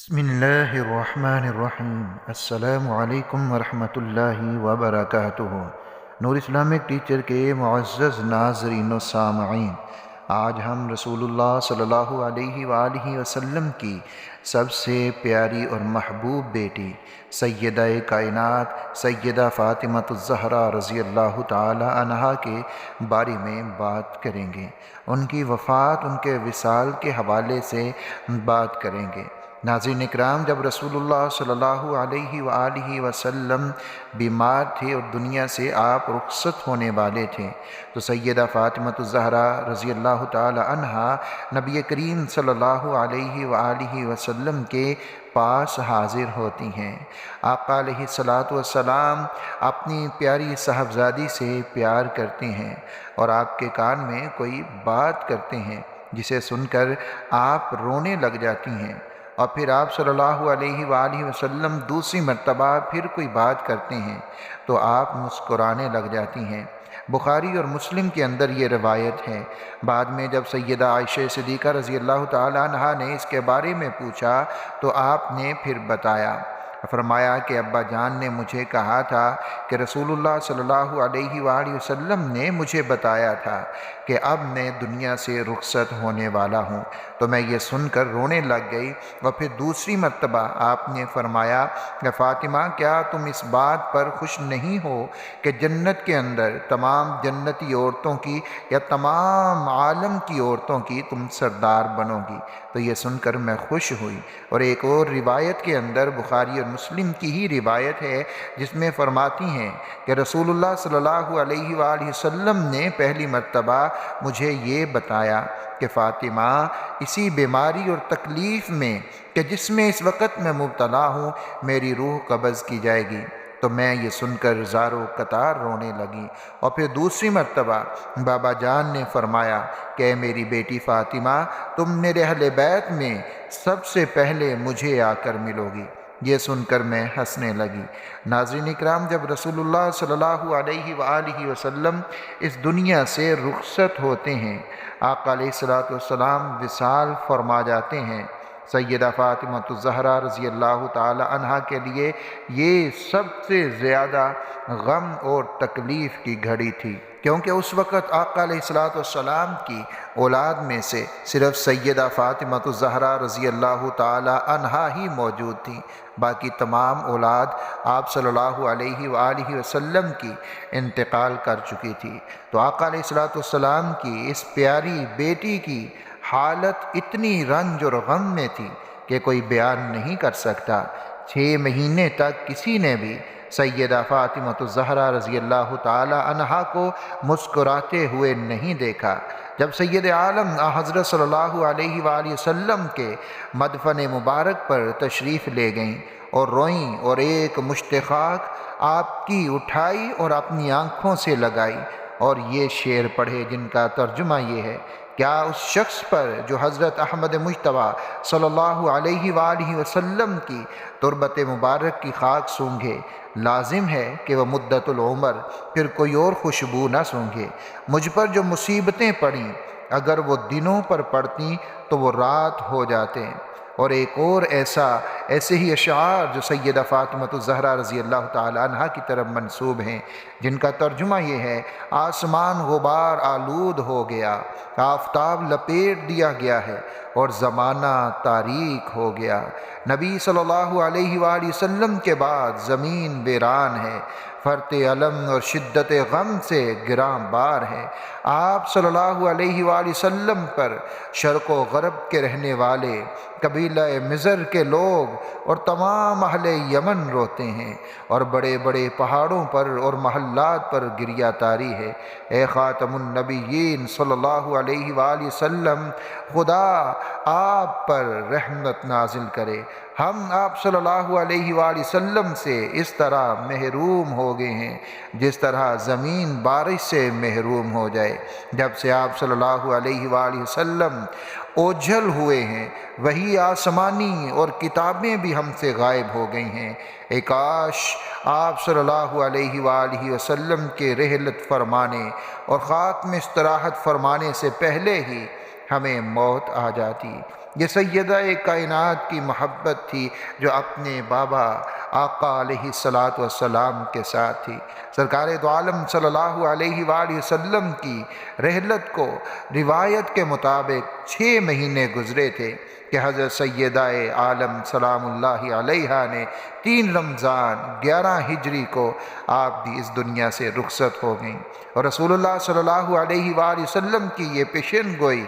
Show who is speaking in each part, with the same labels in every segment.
Speaker 1: بسم اللہ الرحمن الرحیم۔ السلام علیکم ورحمۃ اللہ وبرکاتہ۔ نور اسلامک ٹیچر کے معزز ناظرین و سامعین، آج ہم رسول اللہ صلی اللہ علیہ وآلہ وسلم کی سب سے پیاری اور محبوب بیٹی سیدہ کائنات سیدہ فاطمہ الزہرا رضی اللہ تعالی عنہا کے بارے میں بات کریں گے۔ ان کی وفات، ان کے وصال کے حوالے سے بات کریں گے۔ ناظرین اکرام، جب رسول اللہ صلی اللہ علیہ وآلہ وسلم بیمار تھے اور دنیا سے آپ رخصت ہونے والے تھے تو سیدہ فاطمہ الزہرا رضی اللہ تعالی عنہا نبی کریم صلی اللہ علیہ وآلہ وسلم کے پاس حاضر ہوتی ہیں۔ آقا علیہ السلام اپنی پیاری صاحبزادی سے پیار کرتے ہیں اور آپ کے کان میں کوئی بات کرتے ہیں جسے سن کر آپ رونے لگ جاتی ہیں، اور پھر آپ صلی اللہ علیہ وآلہ وسلم دوسری مرتبہ پھر کوئی بات کرتے ہیں تو آپ مسکرانے لگ جاتی ہیں۔ بخاری اور مسلم کے اندر یہ روایت ہے۔ بعد میں جب سیدہ عائشہ صدیقہ رضی اللہ تعالی عنہا نے اس کے بارے میں پوچھا تو آپ نے پھر بتایا، فرمایا کہ ابا جان نے مجھے کہا تھا کہ رسول اللہ صلی اللہ علیہ وآلہ وسلم نے مجھے بتایا تھا کہ اب میں دنیا سے رخصت ہونے والا ہوں، تو میں یہ سن کر رونے لگ گئی۔ اور پھر دوسری مرتبہ آپ نے فرمایا کہ فاطمہ، کیا تم اس بات پر خوش نہیں ہو کہ جنت کے اندر تمام جنتی عورتوں کی یا تمام عالم کی عورتوں کی تم سردار بنو گی؟ تو یہ سن کر میں خوش ہوئی۔ اور ایک اور روایت کے اندر، بخاری اور مسلم کی ہی روایت ہے، جس میں فرماتی ہیں کہ رسول اللہ صلی اللہ علیہ وآلہ وسلم نے پہلی مرتبہ مجھے یہ بتایا کہ فاطمہ، اسی بیماری اور تکلیف میں کہ جس میں اس وقت میں مبتلا ہوں، میری روح قبض کی جائے گی۔ تو میں یہ سن کر زارو قطار رونے لگی۔ اور پھر دوسری مرتبہ بابا جان نے فرمایا کہ اے میری بیٹی فاطمہ، تم میرے اہل بیت میں سب سے پہلے مجھے آ کر ملو گی۔ یہ سن کر میں ہنسنے لگی۔ ناظرین اکرام، جب رسول اللہ صلی اللہ علیہ وآلہ وسلم اس دنیا سے رخصت ہوتے ہیں، آقا علیہ السلام وصال فرما جاتے ہیں، سیدہ فاطمہ الزہرا رضی اللہ تعالی عنہا کے لیے یہ سب سے زیادہ غم اور تکلیف کی گھڑی تھی، کیونکہ اس وقت آقا علیہ السلام کی اولاد میں سے صرف سیدہ فاطمہ الزہرا رضی اللہ تعالی عنہا ہی موجود تھی، باقی تمام اولاد آپ صلی اللہ علیہ وآلہ وسلم کی انتقال کر چکی تھی۔ تو آقا علیہ السلام کی اس پیاری بیٹی کی حالت اتنی رنج اور غم میں تھی کہ کوئی بیان نہیں کر سکتا۔ 6 مہینے تک کسی نے بھی سیدہ فاطمہ الزہرا رضی اللہ تعالی عنہا کو مسکراتے ہوئے نہیں دیکھا۔ جب سید عالم حضرت صلی اللہ علیہ وآلہ وسلم کے مدفن مبارک پر تشریف لے گئیں اور روئیں اور ایک مشت خاک آپ کی اٹھائی اور اپنی آنکھوں سے لگائی اور یہ شعر پڑھے، جن کا ترجمہ یہ ہے: کیا اس شخص پر جو حضرت احمد مجتبیٰ صلی اللہ علیہ وآلہ وسلم کی تربت مبارک کی خاک سونگھے لازم ہے کہ وہ مدت العمر پھر کوئی اور خوشبو نہ سونگھے؟ مجھ پر جو مصیبتیں پڑیں، اگر وہ دنوں پر پڑتیں تو وہ رات ہو جاتے۔ اور ایک اور ایسے ہی اشعار جو سیدہ فاطمہ الزہرا رضی اللہ تعالی عنہا کی طرف منسوب ہیں، جن کا ترجمہ یہ ہے: آسمان غبار آلود ہو گیا، آفتاب لپیٹ دیا گیا ہے اور زمانہ تاریک ہو گیا۔ نبی صلی اللہ علیہ وآلہ وسلم کے بعد زمین ویران ہے، فرط علم اور شدت غم سے گراں بار ہے۔ آپ صلی اللہ علیہ وآلہ وسلم پر شرق و غرب کے رہنے والے قبیلہ مضر کے لوگ اور تمام اہل یمن روتے ہیں، اور بڑے بڑے پہاڑوں پر اور محلات پر گریہ تاری ہے۔ اے خاتم النبیین صلی اللہ علیہ وآلہ وسلم، خدا آپ پر رحمت نازل کرے۔ ہم آپ صلی اللہ علیہ وآلہ وسلم سے اس طرح محروم ہو گئے ہیں جس طرح زمین بارش سے محروم ہو جائے۔ جب سے آپ صلی اللہ علیہ وآلہ وسلم اوجھل ہوئے ہیں، وہی آسمانی اور کتابیں بھی ہم سے غائب ہو گئی ہیں۔ اے کاش آپ صلی اللہ علیہ وآلہ وسلم کے رحلت فرمانے اور خاتم استراحت فرمانے سے پہلے ہی ہمیں موت آ جاتی۔ یہ سیدہ کائنات کی محبت تھی جو اپنے بابا آقا علیہ الصلاۃ والسلام کے ساتھ تھی۔ سرکار دو عالم صلی اللہ علیہ وآلہ وسلم کی رحلت کو روایت کے مطابق 6 مہینے گزرے تھے کہ حضرت سیدہ عالم سلام اللہ علیہا نے 3 رمضان 11 ہجری کو آپ بھی اس دنیا سے رخصت ہو گئیں، اور رسول اللہ صلی اللہ علیہ وآلہ وسلم کی یہ پیشن گوئی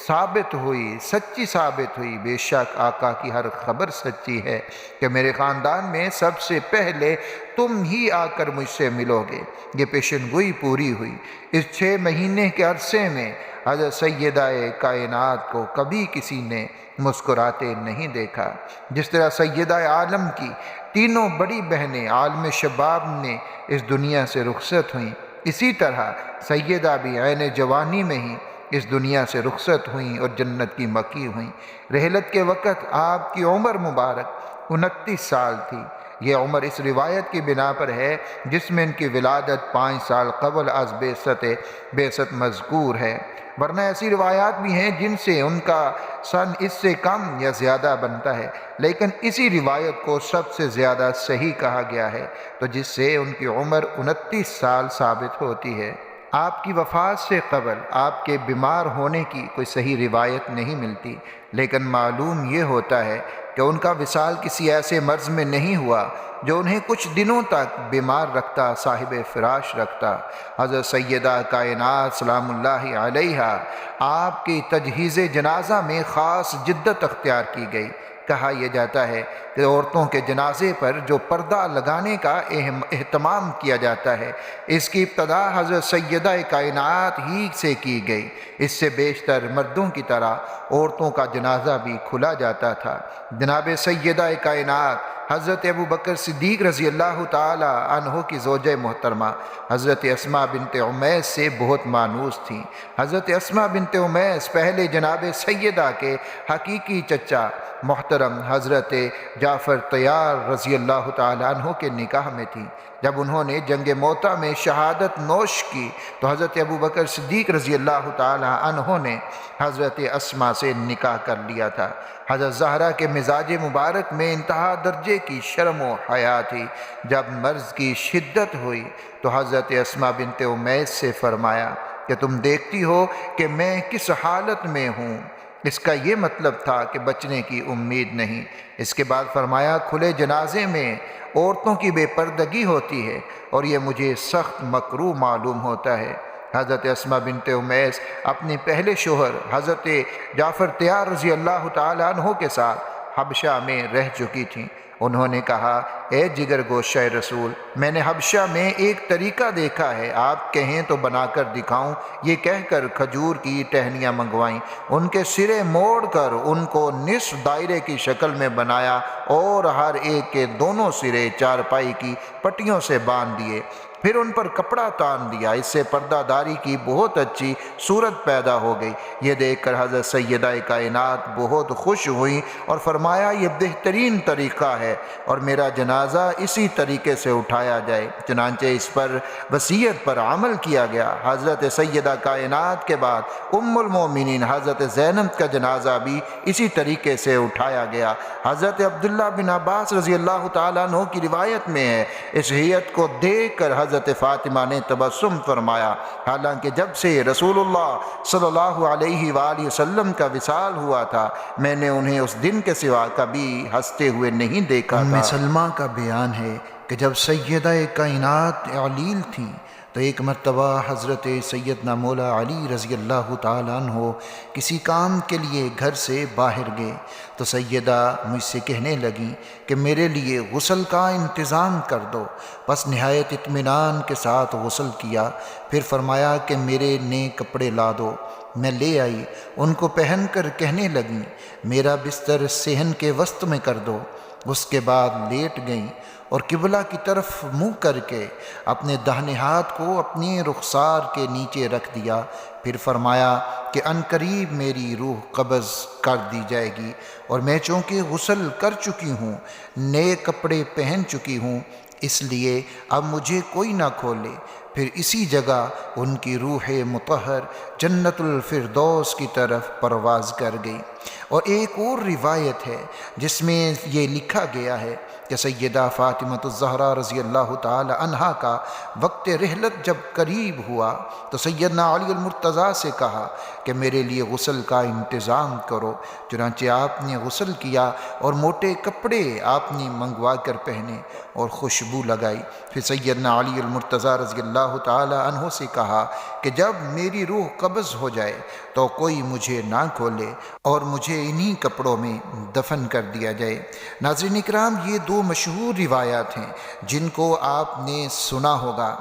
Speaker 1: ثابت ہوئی، سچی ثابت ہوئی۔ بے شک آقا کی ہر خبر سچی ہے کہ میرے خاندان میں سب سے پہلے تم ہی آ کر مجھ سے ملو گے۔ یہ پیشن گوئی پوری ہوئی۔ اس 6 مہینے کے عرصے میں حضرت سیدہ کائنات کو کبھی کسی نے مسکراتے نہیں دیکھا۔ جس طرح سیدہ عالم کی تینوں بڑی بہنیں عالم شباب نے اس دنیا سے رخصت ہوئیں، اسی طرح سیدہ بھی عین جوانی میں ہی اس دنیا سے رخصت ہوئیں اور جنت کی مکی ہوئیں۔ رحلت کے وقت آپ کی عمر مبارک 29 سال تھی۔ یہ عمر اس روایت کی بنا پر ہے جس میں ان کی ولادت 5 سال قبل از بعثت مذکور ہے، ورنہ ایسی روایات بھی ہیں جن سے ان کا سن اس سے کم یا زیادہ بنتا ہے، لیکن اسی روایت کو سب سے زیادہ صحیح کہا گیا ہے، تو جس سے ان کی عمر 29 سال ثابت ہوتی ہے۔ آپ کی وفات سے قبل آپ کے بیمار ہونے کی کوئی صحیح روایت نہیں ملتی، لیکن معلوم یہ ہوتا ہے کہ ان کا وصال کسی ایسے مرض میں نہیں ہوا جو انہیں کچھ دنوں تک بیمار رکھتا، صاحب فراش رکھتا۔ حضرت سیدہ کائنات سلام اللہ علیہا آپ کی تجہیز جنازہ میں خاص جدت اختیار کی گئی۔ کہا یہ جاتا ہے کہ عورتوں کے جنازے پر جو پردہ لگانے کا اہتمام کیا جاتا ہے، اس کی ابتدا حضرت سیدہ کائنات ہی سے کی گئی۔ اس سے بیشتر مردوں کی طرح عورتوں کا جنازہ بھی کھلا جاتا تھا۔ جناب سیدہ کائنات حضرت ابو بکر صدیق رضی اللہ تعالی عنہ کی زوجہ محترمہ حضرت اسماء بنت عمیس سے بہت مانوس تھیں۔ حضرت اسماء بنت عمیس پہلے جناب سیدہ کے حقیقی چچا محترم حضرت جعفر طیار رضی اللہ تعالی عنہ کے نکاح میں تھیں۔ جب انہوں نے جنگ موطا میں شہادت نوش کی تو حضرت ابو بکر صدیق رضی اللہ تعالی عنہ نے حضرت اسماء سے نکاح کر لیا تھا۔ حضرت زہرا کے مزاج مبارک میں انتہا درجے کی شرم و حیا تھی۔ جب مرض کی شدت ہوئی تو حضرت اسماء بنت عمیس سے فرمایا کہ تم دیکھتی ہو کہ میں کس حالت میں ہوں۔ اس کا یہ مطلب تھا کہ بچنے کی امید نہیں۔ اس کے بعد فرمایا کھلے جنازے میں عورتوں کی بے پردگی ہوتی ہے اور یہ مجھے سخت مکروہ معلوم ہوتا ہے۔ حضرت اسماء بنت عمیس اپنے پہلے شوہر حضرت جعفر طیار رضی اللہ تعالی عنہ کے ساتھ حبشہ میں رہ چکی تھیں۔ انہوں نے کہا اے جگر گوشہ رسول، میں نے حبشہ میں ایک طریقہ دیکھا ہے، آپ کہیں تو بنا کر دکھاؤں۔ یہ کہہ کر کھجور کی ٹہنیاں منگوائیں، ان کے سرے موڑ کر ان کو نصف دائرے کی شکل میں بنایا اور ہر ایک کے دونوں سرے چارپائی کی پٹیوں سے باندھ دیے، پھر ان پر کپڑا تان دیا۔ اس سے پردہ داری کی بہت اچھی صورت پیدا ہو گئی۔ یہ دیکھ کر حضرت سیدہ کائنات بہت خوش ہوئیں اور فرمایا یہ بہترین طریقہ ہے اور میرا جنازہ اسی طریقے سے اٹھایا جائے۔ چنانچہ اس پر وصیت پر عمل کیا گیا۔ حضرت سیدہ کائنات کے بعد ام المومنین حضرت زینب کا جنازہ بھی اسی طریقے سے اٹھایا گیا۔ حضرت عبداللہ بن عباس رضی اللہ تعالیٰ عنہ کی روایت میں ہے اس ہیئت کو دیکھ کر حضرت فاطمہ نے تبسم فرمایا، حالانکہ جب سے رسول اللہ صلی اللہ علیہ وآلہ وسلم کا وصال ہوا تھا میں نے انہیں اس دن کے سوا کبھی ہنستے ہوئے نہیں دیکھا تھا۔ ام سلمہ کا بیان ہے کہ جب سیدہ کائنات علیل تھیں تو ایک مرتبہ حضرت سیدنا مولا علی رضی اللہ تعالیٰ عنہ کسی کام کے لیے گھر سے باہر گئے تو سیدہ مجھ سے کہنے لگیں کہ میرے لیے غسل کا انتظام کر دو۔ پس نہایت اطمینان کے ساتھ غسل کیا، پھر فرمایا کہ میرے نئے کپڑے لا دو۔ میں لے آئی، ان کو پہن کر کہنے لگیں میرا بستر صحن کے وسط میں کر دو۔ اس کے بعد لیٹ گئیں اور قبلہ کی طرف منہ کر کے اپنے داہنے ہاتھ کو اپنے رخسار کے نیچے رکھ دیا، پھر فرمایا کہ عنقریب میری روح قبض کر دی جائے گی اور میں چونکہ غسل کر چکی ہوں، نئے کپڑے پہن چکی ہوں، اس لیے اب مجھے کوئی نہ کھولے۔ پھر اسی جگہ ان کی روح مطہر جنت الفردوس کی طرف پرواز کر گئی۔ اور ایک اور روایت ہے جس میں یہ لکھا گیا ہے کہ سیدہ فاطمہ الزہرا رضی اللہ تعالی عنہا کا وقت رحلت جب قریب ہوا تو سیدنا علی المرتضیٰ سے کہا کہ میرے لیے غسل کا انتظام کرو۔ چنانچہ آپ نے غسل کیا اور موٹے کپڑے آپ نے منگوا کر پہنے اور خوشبو لگائی۔ پھر سیدنا علی المرتضیٰ رضی اللہ تعالی عنہ سے کہا کہ جب میری روح قبض ہو جائے تو کوئی مجھے نہ کھولے اور مجھے انہی کپڑوں میں دفن کر دیا جائے۔ ناظرین اکرام، یہ دو مشہور روایات ہیں جن کو آپ نے سنا ہوگا،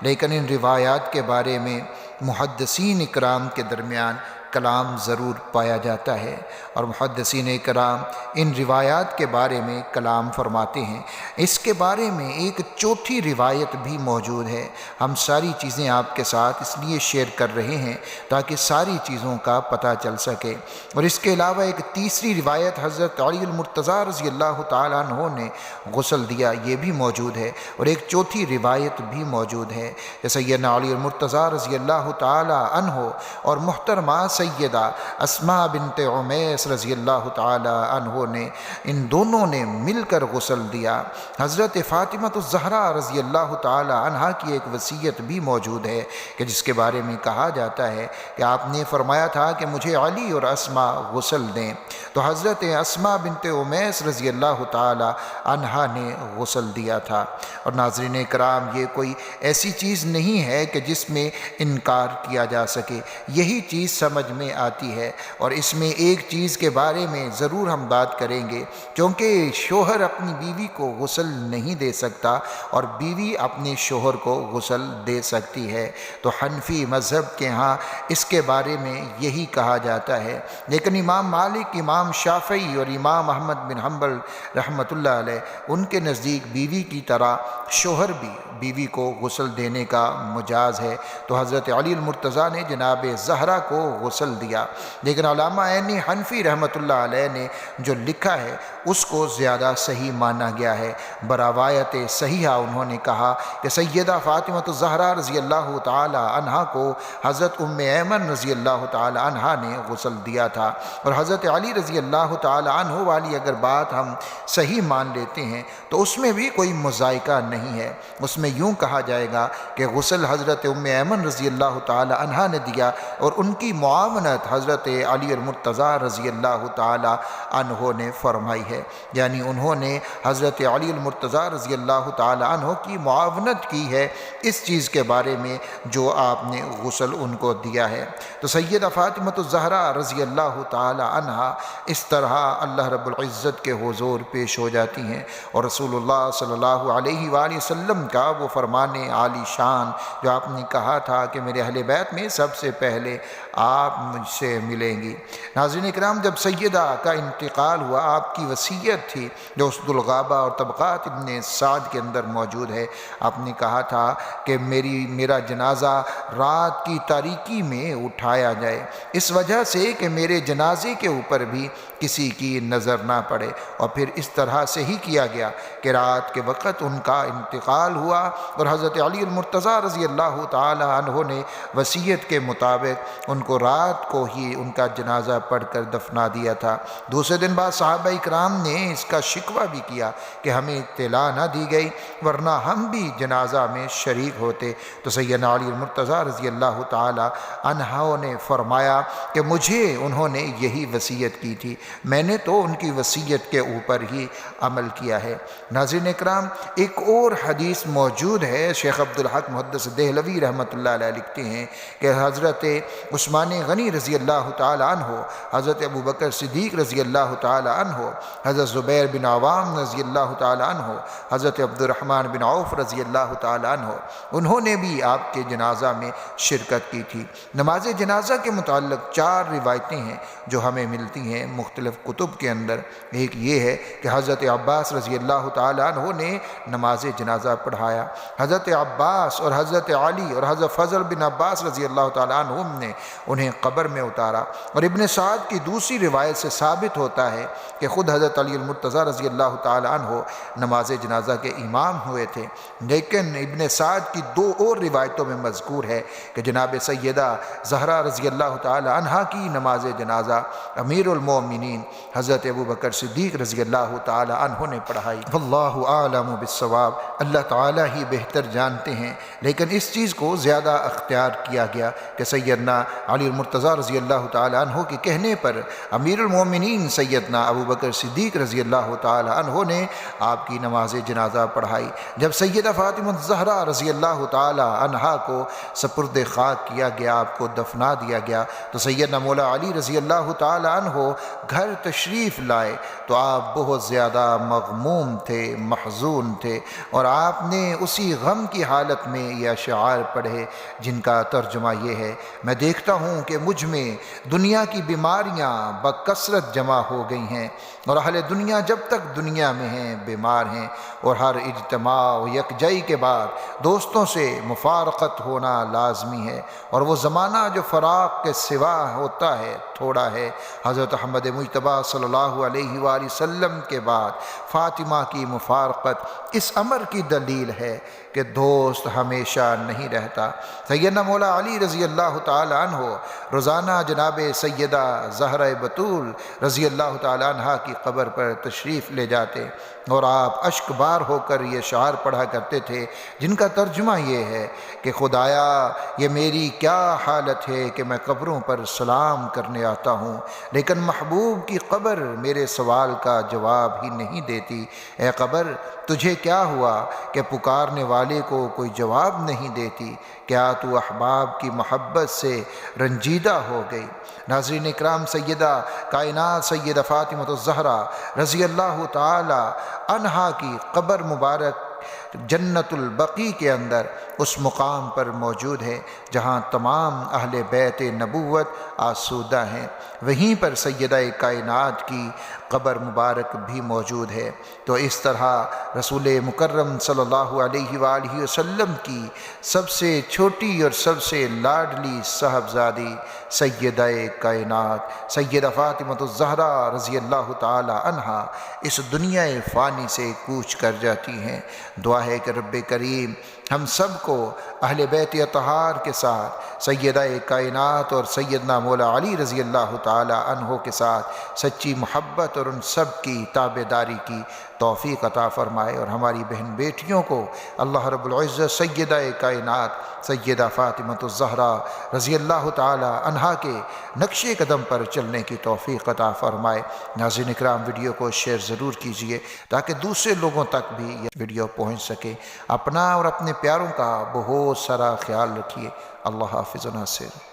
Speaker 1: لیکن ان روایات کے بارے میں محدثین اکرام کے درمیان کلام ضرور پایا جاتا ہے، اور محدثین اکرام ان روایات کے بارے میں کلام فرماتے ہیں۔ اس کے بارے میں ایک چوتھی روایت بھی موجود ہے۔ ہم ساری چیزیں آپ کے ساتھ اس لیے شیئر کر رہے ہیں تاکہ ساری چیزوں کا پتہ چل سکے۔ اور اس کے علاوہ ایک تیسری روایت حضرت علی المرتضیٰ رضی اللہ تعالیٰ عنہ نے غسل دیا، یہ بھی موجود ہے، اور ایک چوتھی روایت بھی موجود ہے کہ سیدنا علی المرتضیٰ رضی اللہ تعالیٰ عنہ اور محترمہ سیدہ اسماء بنت عمیس رضی اللہ تعالی عنہ نے، ان دونوں نے مل کر غسل دیا۔ حضرت فاطمہ الزہرا رضی اللہ تعالی عنہا کی ایک وصیت بھی موجود ہے کہ جس کے بارے میں کہا جاتا ہے کہ آپ نے فرمایا تھا کہ مجھے علی اور اسماء غسل دیں، تو حضرت اسماء بنت عمیس رضی اللہ تعالی عنہا نے غسل دیا تھا۔ اور ناظرین کرام، یہ کوئی ایسی چیز نہیں ہے کہ جس میں انکار کیا جا سکے، یہی چیز سمجھ میں آتی ہے۔ اور اس میں ایک چیز کے بارے میں ضرور ہم بات کریں گے، کیونکہ شوہر اپنی بیوی کو غسل نہیں دے سکتا اور بیوی اپنے شوہر کو غسل دے سکتی ہے، تو حنفی مذہب کے ہاں اس کے بارے میں یہی کہا جاتا ہے۔ لیکن امام مالک، امام شافعی اور امام احمد بن حنبل رحمۃ اللہ علیہ، ان کے نزدیک بیوی کی طرح شوہر بھی بیوی کو غسل دینے کا مجاز ہے، تو حضرت علی المرتضیٰ نے جناب زہرا کو غسل دیا۔ لیکن علامہ عینی حنفی رحمۃ اللہ علیہ نے جو لکھا ہے اس کو زیادہ صحیح مانا گیا ہے۔ بروایت صحیحہ انہوں نے کہا کہ سیدہ فاطمہ الزہرا رضی اللہ تعالی عنہا کو حضرت ام ایمن رضی اللہ تعالی عنہا نے غسل دیا تھا، اور حضرت علی رضی اللہ تعالی عنہ والی اگر بات ہم صحیح مان لیتے ہیں تو اس میں بھی کوئی مذائقہ نہیں ہے۔ اس میں یوں کہا جائے گا کہ غسل حضرت ام ایمن رضی اللہ تعالی عنہا نے دیا، اور ان کی معاونت حضرت علی المرتضیٰ رضی اللہ تعالی عنہ نے فرمائی ہے، یعنی انہوں نے حضرت علی المرتضیٰ رضی اللہ تعالی عنہ کی معاونت کی ہے اس چیز کے بارے میں جو آپ نے غسل ان کو دیا ہے۔ تو سیدہ فاطمہ الزہرا رضی اللہ تعالی عنہا اس طرح اللہ رب العزت کے حضور پیش ہو جاتی ہیں، اور رسول اللہ صلی اللہ علیہ وآلہ وسلم کا وہ فرمان عالی شان جو آپ نے کہا تھا کہ میرے اہل بیت میں سب سے پہلے آپ مجھ سے ملیں گی۔ ناظرین اکرام، جب سیدہ کا انتقال ہوا، آپ کی وصیت تھی جو اسد الغابہ اور طبقات ابن سعد کے اندر موجود ہے۔ آپ نے کہا تھا کہ میرا جنازہ رات کی تاریکی میں اٹھایا جائے، اس وجہ سے کہ میرے جنازے کے اوپر بھی کسی کی نظر نہ پڑے، اور پھر اس طرح سے ہی کیا گیا کہ رات کے وقت ان کا انتقال ہوا، اور حضرت علی المرتضیٰ رضی اللہ تعالی عنہ نے وصیت کے مطابق ان کو رات کو ہی ان کا جنازہ پڑھ کر دفنا دیا تھا۔ دوسرے دن بعد صحابہ اکرام نے اس کا شکوہ بھی کیا کہ ہمیں اطلاع نہ دی گئی، ورنہ ہم بھی جنازہ میں شریک ہوتے۔ تو سیدنا علی المرتضیٰ رضی اللہ تعالی عنہ نے فرمایا کہ مجھے انہوں نے یہی وصیت کی تھی، میں نے تو ان کی وصیت کے اوپر ہی عمل کیا ہے۔ ناظرین اکرام، ایک اور حدیث موجود ہے، شیخ عبدالحق محدث دہلوی رحمۃ اللہ علیہ لکھتے ہیں کہ حضرت عثمان غنی رضی اللہ تعالی عنہ، حضرت ابوبکر صدیق رضی اللہ تعالی عنہ، حضرت زبیر بن عوام رضی اللہ تعالی عنہ، حضرت عبد الرحمن بن عوف رضی اللہ تعالی عنہ، انہوں نے بھی آپ کے جنازہ میں شرکت کی تھی۔ نماز جنازہ کے متعلق 4 روایتیں ہیں جو ہمیں ملتی ہیں مختلف کتب کے اندر۔ ایک یہ ہے کہ حضرت عباس رضی اللہ تعالی عنہ نے نماز جنازہ پڑھایا۔ حضرت عباس اور حضرت علی اور حضرت فضل بن عباس رضی اللہ تعالی عنہ نے انہیں قبر میں اتارا۔ اور ابن سعد کی دوسری روایت سے ثابت ہوتا ہے کہ خود حضرت علی المرتضیٰ رضی اللہ تعالی عنہ نماز جنازہ کے امام ہوئے تھے، لیکن ابن سعد کی دو اور روایتوں میں مذکور ہے کہ جناب سیدہ زہرا رضی اللہ تعالی عنہ کی نماز جنازہ امیر المومنین حضرت ابوبکر صدیق رضی اللہ تعالی عنہ نے پڑھائی۔ واللہ اعلم بالصواب، اللہ تعالی ہی بہتر جانتے ہیں، لیکن اس چیز کو زیادہ اختیار کیا گیا کہ سیدنا علی المرتضیٰ رضی اللہ تعالی عنہ کے کہنے پر امیر المومنین سیدنا ابوبکر صدیق رضی اللہ تعالی عنہ نے آپ کی نماز جنازہ پڑھائی۔ جب سیدہ فاطمہ الزہرا رضی اللہ تعالی عنہا کو سپرد خاک کیا گیا، آپ کو دفنا دیا گیا، تو سیدنا مولا علی رضی اللہ تعالی عنہ گھر تشریف لائے تو آپ بہت زیادہ مغموم تھے، محزون تھے، اور آپ نے اسی غم کی حالت میں یہ اشعار پڑھے جن کا ترجمہ یہ ہے: میں دیکھتا ہوں کہ مجھ میں دنیا کی بیماریاں بکثرت جمع ہو گئی ہیں، اور اہل دنیا جب تک دنیا میں ہیں بیمار ہیں، اور ہر اجتماع و یکجائی کے بعد دوستوں سے مفارقت ہونا لازمی ہے، اور وہ زمانہ جو فراق کے سوا ہوتا ہے تھوڑا ہے۔ حضرت محمد مجتبیٰ صلی اللہ علیہ وآلہ وسلم کے بعد فاطمہ کی مفارقت اس امر کی دلیل ہے کہ دوست ہمیشہ نہیں رہتا۔ سیدنا مولا علی رضی اللہ تعالی عنہ روزانہ جناب سیدہ زہرہ بتول رضی اللہ تعالی عنہ کی قبر پر تشریف لے جاتے، اور آپ اشک بار ہو کر یہ شعر پڑھا کرتے تھے جن کا ترجمہ یہ ہے کہ خدایا یہ میری کیا حالت ہے کہ میں قبروں پر سلام کرنے آتا ہوں، لیکن محبوب کی قبر میرے سوال کا جواب ہی نہیں دیتی۔ اے قبر تجھے کیا ہوا کہ پکارنے والے کو کوئی جواب نہیں دیتی؟ کیا تو احباب کی محبت سے رنجیدہ ہو گئی؟ ناظرین اکرام، سیدہ کائنات سیدہ فاطمہ الزہرا رضی اللہ تعالی عنہا کی قبر مبارک جنت البقیع کے اندر اس مقام پر موجود ہے جہاں تمام اہل بیت نبوت آسودہ ہیں، وہیں پر سیدہ کائنات کی قبر مبارک بھی موجود ہے۔ تو اس طرح رسول مکرم صلی اللہ علیہ وآلہ وسلم کی سب سے چھوٹی اور سب سے لاڈلی صاحبزادی سیدہ کائنات سیدہ فاطمہ الزہرا رضی اللہ تعالی عنہا اس دنیا فانی سے کوچ کر جاتی ہیں۔ دعا ہے کہ رب کریم ہم سب کو اہل بیت اطہار کے ساتھ سیدہ کائنات اور سیدنا مولا علی رضی اللہ تعالی عنہ کے ساتھ سچی محبت اور ان سب کی تابعداری کی توفیق عطا فرمائے، اور ہماری بہن بیٹیوں کو اللہ رب العزت سیدہ کائنات سیدہ فاطمہ الزہرا رضی اللہ تعالی عنہا کے نقش قدم پر چلنے کی توفیق عطا فرمائے۔ ناظرین اکرام، ویڈیو کو شیئر ضرور کیجئے تاکہ دوسرے لوگوں تک بھی یہ ویڈیو پہنچ سکے۔ اپنا اور اپنے پیاروں کا بہت سارا خیال رکھیے۔ اللہ حافظ و ناصر۔